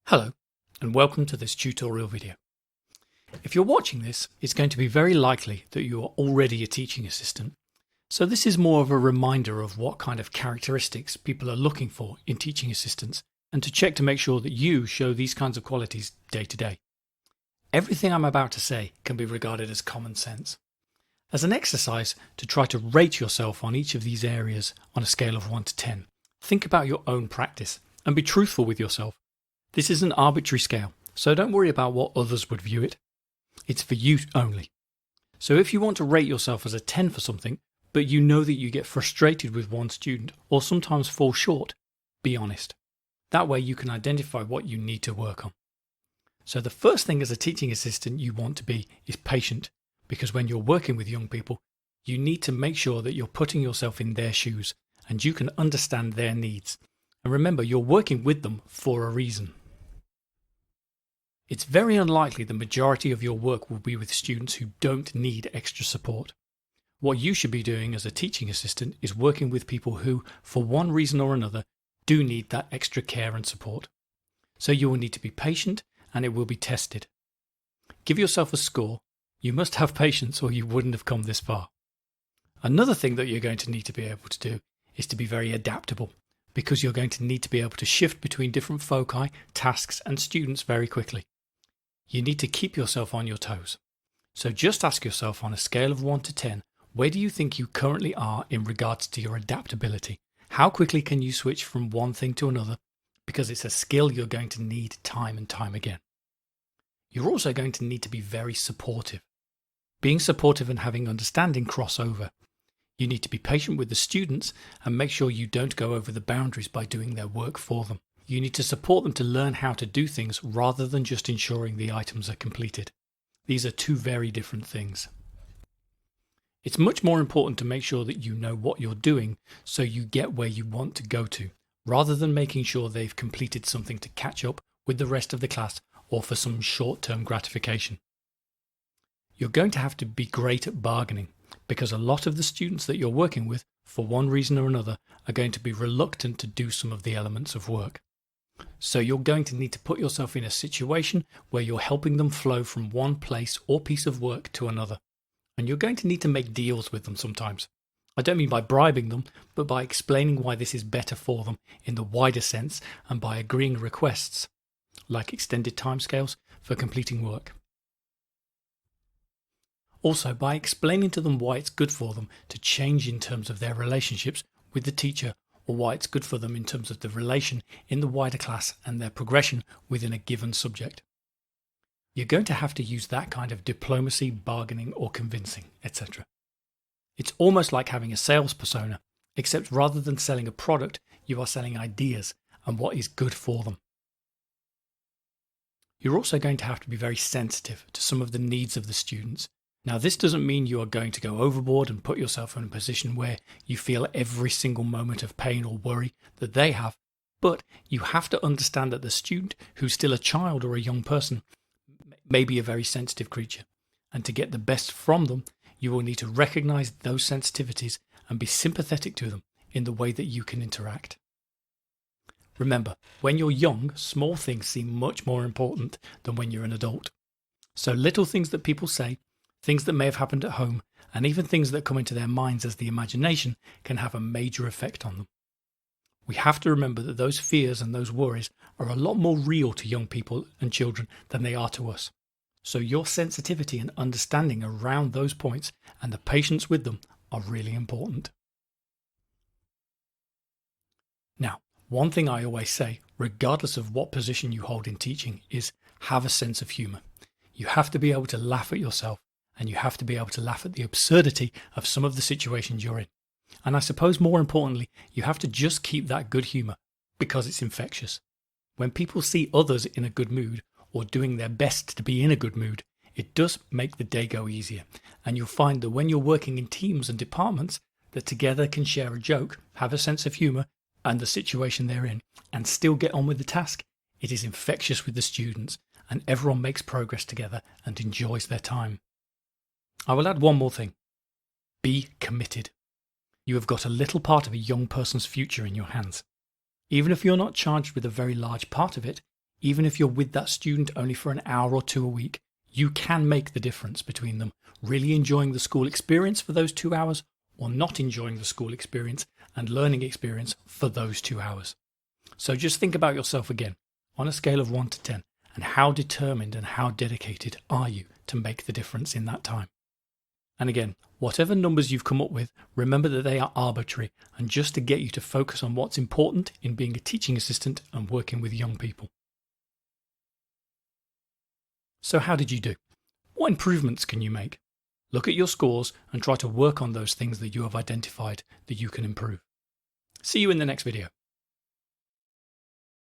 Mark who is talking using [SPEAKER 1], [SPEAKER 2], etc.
[SPEAKER 1] Hello, and welcome to this tutorial video. If you're watching this, it's going to be very likely that you are already a teaching assistant. So this is more of a reminder of what kind of characteristics people are looking for in teaching assistants, and to check to make sure that you show these kinds of qualities day to day. Everything I'm about to say can be regarded as common sense. As an exercise to try to rate yourself on each of these areas on a scale of 1 to 10, think about your own practice and be truthful with yourself. This is an arbitrary scale, so don't worry about what others would view it. It's for you only. So if you want to rate yourself as a 10 for something, but you know that you get frustrated with one student or sometimes fall short, be honest. That way you can identify what you need to work on. So the first thing as a teaching assistant you want to be is patient, because when you're working with young people, you need to make sure that you're putting yourself in their shoes and you can understand their needs. And remember, you're working with them for a reason. It's very unlikely the majority of your work will be with students who don't need extra support. What you should be doing as a teaching assistant is working with people who, for one reason or another, do need that extra care and support. So you will need to be patient and it will be tested. Give yourself a score. You must have patience or you wouldn't have come this far. Another thing that you're going to need to be able to do is to be very adaptable, because you're going to need to be able to shift between different foci, tasks and students very quickly. You need to keep yourself on your toes. So just ask yourself on a scale of 1 to 10, where do you think you currently are in regards to your adaptability? How quickly can you switch from one thing to another? Because it's a skill you're going to need time and time again. You're also going to need to be very supportive. Being supportive and having understanding cross over. You need to be patient with the students and make sure you don't go over the boundaries by doing their work for them. You need to support them to learn how to do things rather than just ensuring the items are completed. These are two very different things. It's much more important to make sure that you know what you're doing so you get where you want to go to, rather than making sure they've completed something to catch up with the rest of the class or for some short-term gratification. You're going to have to be great at bargaining, because a lot of the students that you're working with, for one reason or another, are going to be reluctant to do some of the elements of work. So you're going to need to put yourself in a situation where you're helping them flow from one place or piece of work to another. And you're going to need to make deals with them sometimes. I don't mean by bribing them, but by explaining why this is better for them in the wider sense and by agreeing requests, like extended timescales for completing work. Also, by explaining to them why it's good for them to change in terms of their relationships with the teacher, or why it's good for them in terms of the relation in the wider class and their progression within a given subject. You're going to have to use that kind of diplomacy, bargaining or convincing, etc. It's almost like having a sales persona, except rather than selling a product, you are selling ideas and what is good for them. You're also going to have to be very sensitive to some of the needs of the students. Now, this doesn't mean you are going to go overboard and put yourself in a position where you feel every single moment of pain or worry that they have, but you have to understand that the student, who's still a child or a young person, may be a very sensitive creature. And to get the best from them, you will need to recognize those sensitivities and be sympathetic to them in the way that you can interact. Remember, when you're young, small things seem much more important than when you're an adult. So little things that people say, things that may have happened at home, and even things that come into their minds as the imagination can have a major effect on them. We have to remember that those fears and those worries are a lot more real to young people and children than they are to us. So your sensitivity and understanding around those points and the patience with them are really important. Now, one thing I always say, regardless of what position you hold in teaching, is have a sense of humour. You have to be able to laugh at yourself. And you have to be able to laugh at the absurdity of some of the situations you're in. And I suppose more importantly, you have to just keep that good humour, because it's infectious. When people see others in a good mood, or doing their best to be in a good mood, it does make the day go easier. And you'll find that when you're working in teams and departments that together can share a joke, have a sense of humour and the situation they're in, and still get on with the task, it is infectious with the students, and everyone makes progress together and enjoys their time. I will add one more thing. Be committed. You have got a little part of a young person's future in your hands. Even if you're not charged with a very large part of it, Even if you're with that student only for an hour or two a week, you can make the difference between them really enjoying the school experience for those 2 hours or not enjoying the school experience and learning experience for those 2 hours. So just think about yourself again on a scale of 1 to 10 and how determined and how dedicated are you to make the difference in that time. And again, whatever numbers you've come up with, remember that they are arbitrary and just to get you to focus on what's important in being a teaching assistant and working with young people. So how did you do? What improvements can you make? Look at your scores and try to work on those things that you have identified that you can improve. See you in the next video.